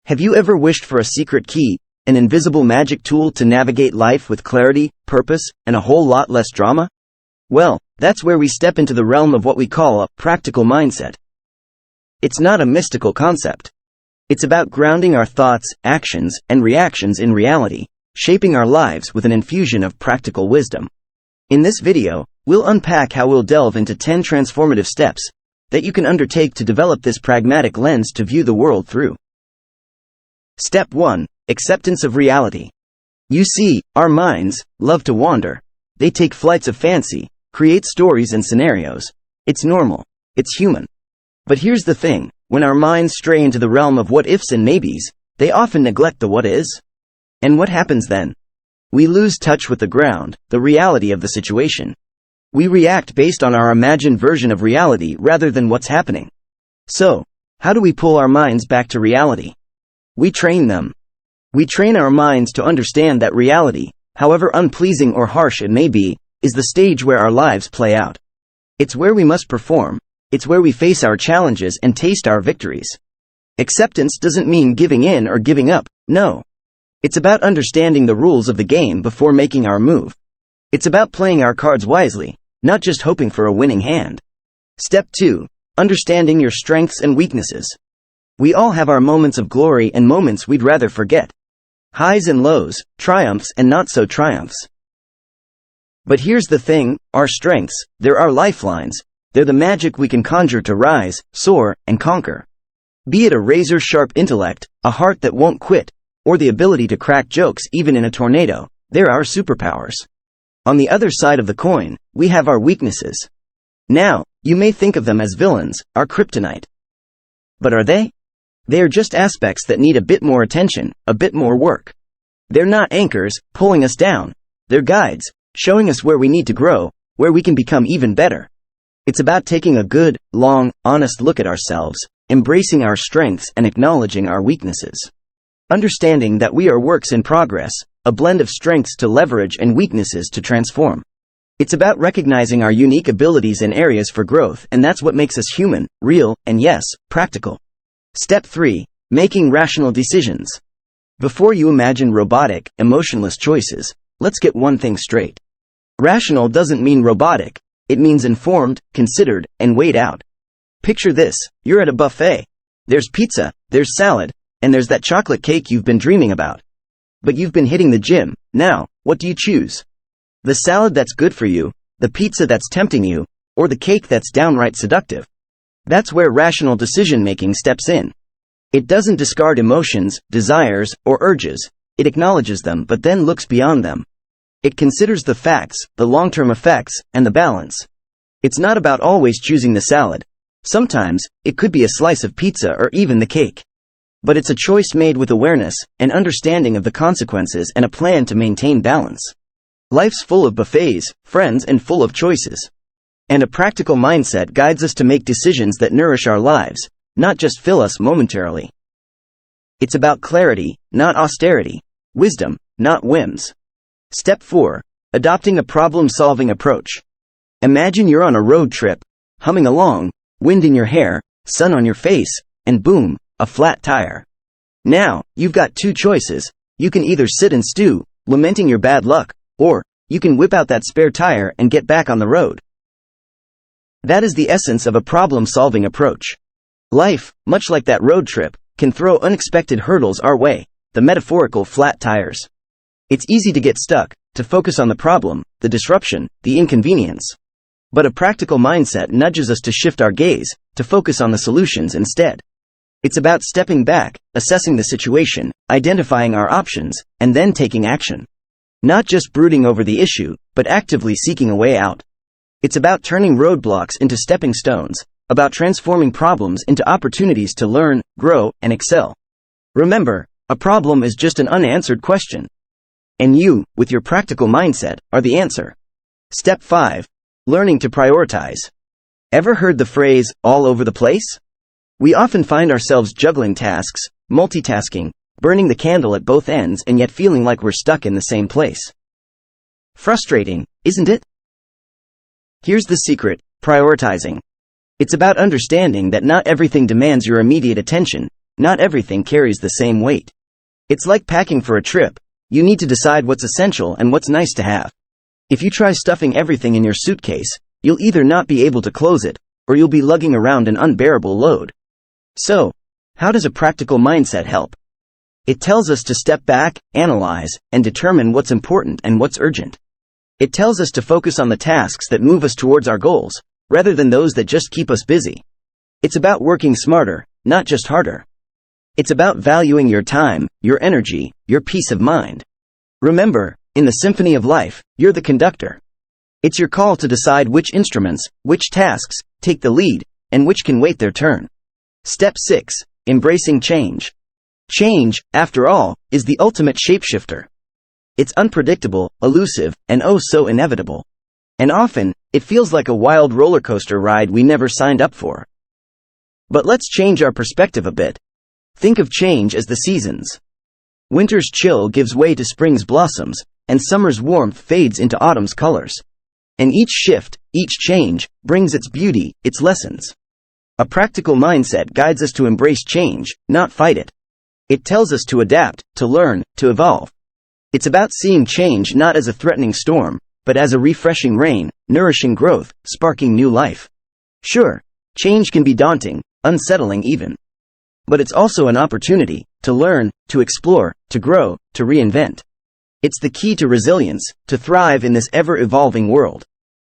Have you ever wished for a secret key, an invisible magic tool to navigate life with clarity, purpose, and a whole lot less drama? Well, that's where we step into the realm of what we call a practical mindset. It's not a mystical concept. It's about grounding our thoughts, actions, and reactions in reality, shaping our lives with an infusion of practical wisdom. In this video, we'll unpack how we'll delve into 10 transformative steps that you can undertake to develop this pragmatic lens to view the world through. Step 1. Acceptance of reality. You see, our minds love to wander. They take flights of fancy, create stories and scenarios. It's normal. It's human. But here's the thing, when our minds stray into the realm of what-ifs and maybes, they often neglect the what-is. And what happens then? We lose touch with the ground, the reality of the situation. We react based on our imagined version of reality rather than what's happening. So, how do we pull our minds back to reality? We train them. We train our minds to understand that reality, however unpleasing or harsh it may be, is the stage where our lives play out. It's where we must perform. It's where we face our challenges and taste our victories. Acceptance doesn't mean giving in or giving up, no. It's about understanding the rules of the game before making our move. It's about playing our cards wisely, not just hoping for a winning hand. Step 2. Understanding your strengths and weaknesses. We all have our moments of glory and moments we'd rather forget. Highs and lows, triumphs and not so triumphs. But here's the thing, our strengths, they're our lifelines. They're the magic we can conjure to rise, soar, and conquer. Be it a razor-sharp intellect, a heart that won't quit, or the ability to crack jokes even in a tornado, they're our superpowers. On the other side of the coin, we have our weaknesses. Now, you may think of them as villains, our kryptonite. But are they? They are just aspects that need a bit more attention, a bit more work. They're not anchors, pulling us down. They're guides, showing us where we need to grow, where we can become even better. It's about taking a good, long, honest look at ourselves, embracing our strengths and acknowledging our weaknesses. Understanding that we are works in progress, a blend of strengths to leverage and weaknesses to transform. It's about recognizing our unique abilities and areas for growth, and that's what makes us human, real, and yes, practical. Step 3. Making rational decisions. Before you imagine robotic, emotionless choices, let's get one thing straight. Rational doesn't mean robotic. It means informed, considered, and weighed out. Picture this, you're at a buffet. There's pizza, there's salad, and there's that chocolate cake you've been dreaming about. But you've been hitting the gym. Now, what do you choose? The salad that's good for you, the pizza that's tempting you, or the cake that's downright seductive? That's where rational decision-making steps in. It doesn't discard emotions, desires, or urges. It acknowledges them but then looks beyond them. It considers the facts, the long-term effects, and the balance. It's not about always choosing the salad. Sometimes, it could be a slice of pizza or even the cake. But it's a choice made with awareness, an understanding of the consequences, and a plan to maintain balance. Life's full of buffets, friends, and full of choices. And a practical mindset guides us to make decisions that nourish our lives, not just fill us momentarily. It's about clarity, not austerity. Wisdom, not whims. Step 4. Adopting a problem-solving approach. Imagine you're on a road trip, humming along, wind in your hair, sun on your face, and boom, a flat tire. Now, you've got two choices. You can either sit and stew, lamenting your bad luck, or you can whip out that spare tire and get back on the road. That is the essence of a problem-solving approach. Life, much like that road trip, can throw unexpected hurdles our way, the metaphorical flat tires. It's easy to get stuck, to focus on the problem, the disruption, the inconvenience. But a practical mindset nudges us to shift our gaze, to focus on the solutions instead. It's about stepping back, assessing the situation, identifying our options, and then taking action. Not just brooding over the issue, but actively seeking a way out. It's about turning roadblocks into stepping stones, about transforming problems into opportunities to learn, grow, and excel. Remember, a problem is just an unanswered question. And you, with your practical mindset, are the answer. Step 5. Learning to prioritize. Ever heard the phrase, all over the place? We often find ourselves juggling tasks, multitasking, burning the candle at both ends and yet feeling like we're stuck in the same place. Frustrating, isn't it? Here's the secret, prioritizing. It's about understanding that not everything demands your immediate attention, not everything carries the same weight. It's like packing for a trip. You need to decide what's essential and what's nice to have. If you try stuffing everything in your suitcase, you'll either not be able to close it, or you'll be lugging around an unbearable load. So, how does a practical mindset help? It tells us to step back, analyze, and determine what's important and what's urgent. It tells us to focus on the tasks that move us towards our goals, rather than those that just keep us busy. It's about working smarter, not just harder. It's about valuing your time, your energy, your peace of mind. Remember, in the symphony of life, you're the conductor. It's your call to decide which instruments, which tasks, take the lead, and which can wait their turn. Step 6. Embracing change. Change, after all, is the ultimate shapeshifter. It's unpredictable, elusive, and oh so inevitable. And often, it feels like a wild roller coaster ride we never signed up for. But let's change our perspective a bit. Think of change as the seasons. Winter's chill gives way to spring's blossoms, and summer's warmth fades into autumn's colors. And each shift, each change, brings its beauty, its lessons. A practical mindset guides us to embrace change, not fight it. It tells us to adapt, to learn, to evolve. It's about seeing change not as a threatening storm, but as a refreshing rain, nourishing growth, sparking new life. Sure, change can be daunting, unsettling even. But it's also an opportunity to learn, to explore, to grow, to reinvent. It's the key to resilience, to thrive in this ever-evolving world.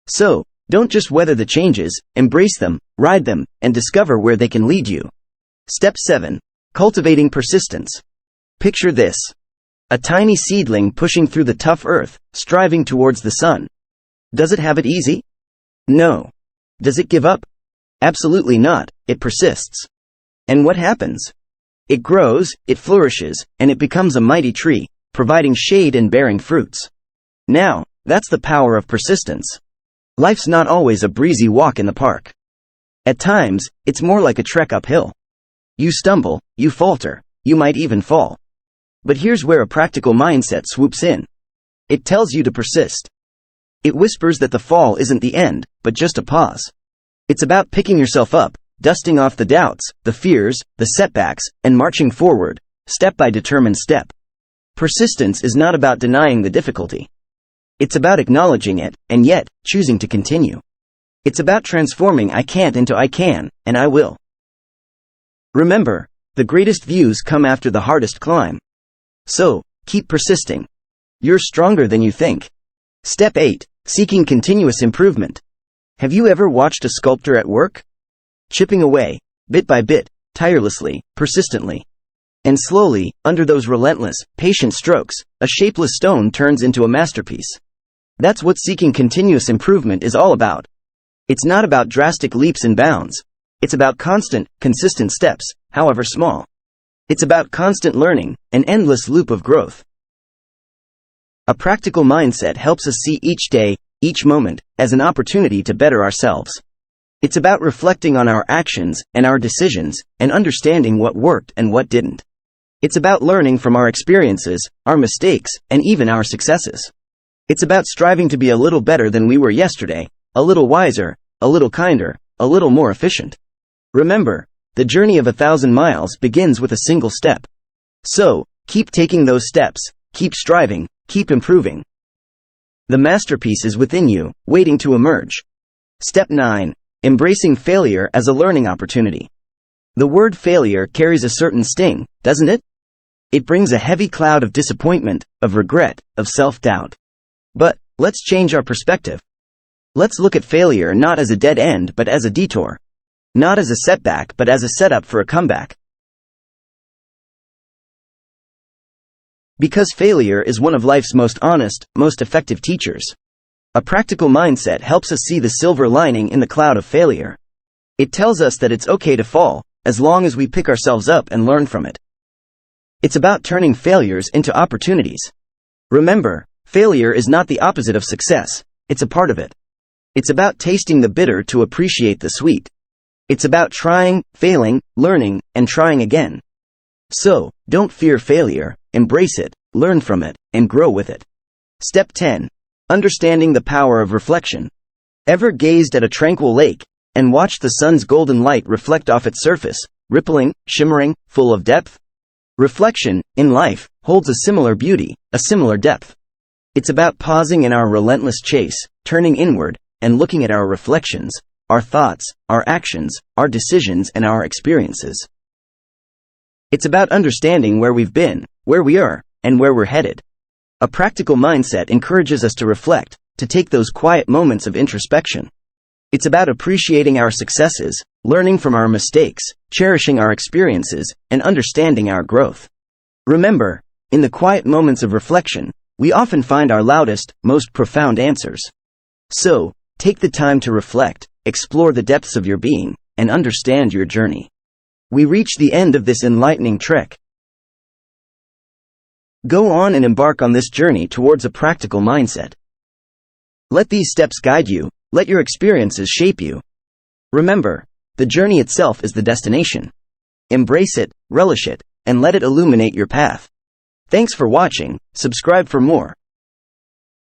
So, don't just weather the changes, embrace them, ride them, and discover where they can lead you. Step 7. Cultivating persistence. Picture this. A tiny seedling pushing through the tough earth, striving towards the sun. Does it have it easy? No. Does it give up? Absolutely not, it persists. And what happens? It grows, it flourishes, and it becomes a mighty tree, providing shade and bearing fruits. Now, that's the power of persistence. Life's not always a breezy walk in the park. At times, it's more like a trek uphill. You stumble, you falter, you might even fall. But here's where a practical mindset swoops in. It tells you to persist. It whispers that the fall isn't the end, but just a pause. It's about picking yourself up, dusting off the doubts, the fears, the setbacks, and marching forward, step by determined step. Persistence is not about denying the difficulty. It's about acknowledging it, and yet, choosing to continue. It's about transforming I can't into I can, and I will. Remember, the greatest views come after the hardest climb. So, keep persisting. You're stronger than you think. Step 8. Seeking continuous improvement. Have you ever watched a sculptor at work? Chipping away, bit by bit, tirelessly, persistently. And slowly, under those relentless, patient strokes, a shapeless stone turns into a masterpiece. That's what seeking continuous improvement is all about. It's not about drastic leaps and bounds. It's about constant, consistent steps, however small. It's about constant learning, an endless loop of growth. A practical mindset helps us see each day, each moment, as an opportunity to better ourselves. It's about reflecting on our actions and our decisions, and understanding what worked and what didn't. It's about learning from our experiences, our mistakes, and even our successes. It's about striving to be a little better than we were yesterday, a little wiser, a little kinder, a little more efficient. Remember, the journey of 1,000 miles begins with a single step. So, keep taking those steps, keep striving, keep improving. The masterpiece is within you, waiting to emerge. Step 9. Embracing failure as a learning opportunity. The word failure carries a certain sting, doesn't it? It brings a heavy cloud of disappointment, of regret, of self-doubt. But, let's change our perspective. Let's look at failure not as a dead end but as a detour. Not as a setback but as a setup for a comeback. Because failure is one of life's most honest, most effective teachers. A practical mindset helps us see the silver lining in the cloud of failure. It tells us that it's okay to fall, as long as we pick ourselves up and learn from it. It's about turning failures into opportunities. Remember, failure is not the opposite of success, it's a part of it. It's about tasting the bitter to appreciate the sweet. It's about trying, failing, learning, and trying again. So, don't fear failure, embrace it, learn from it, and grow with it. Step 10. Understanding the power of reflection. Ever gazed at a tranquil lake, and watched the sun's golden light reflect off its surface, rippling, shimmering, full of depth? Reflection, in life, holds a similar beauty, a similar depth. It's about pausing in our relentless chase, turning inward, and looking at our reflections, our thoughts, our actions, our decisions, and our experiences. It's about understanding where we've been, where we are, and where we're headed. A practical mindset encourages us to reflect, to take those quiet moments of introspection. It's about appreciating our successes, learning from our mistakes, cherishing our experiences, and understanding our growth. Remember, in the quiet moments of reflection, we often find our loudest, most profound answers. So, take the time to reflect, explore the depths of your being, and understand your journey. We reach the end of this enlightening trek. Go on and embark on this journey towards a practical mindset. Let these steps guide you, let your experiences shape you. Remember, the journey itself is the destination. Embrace it, relish it, and let it illuminate your path. Thanks for watching, subscribe for more.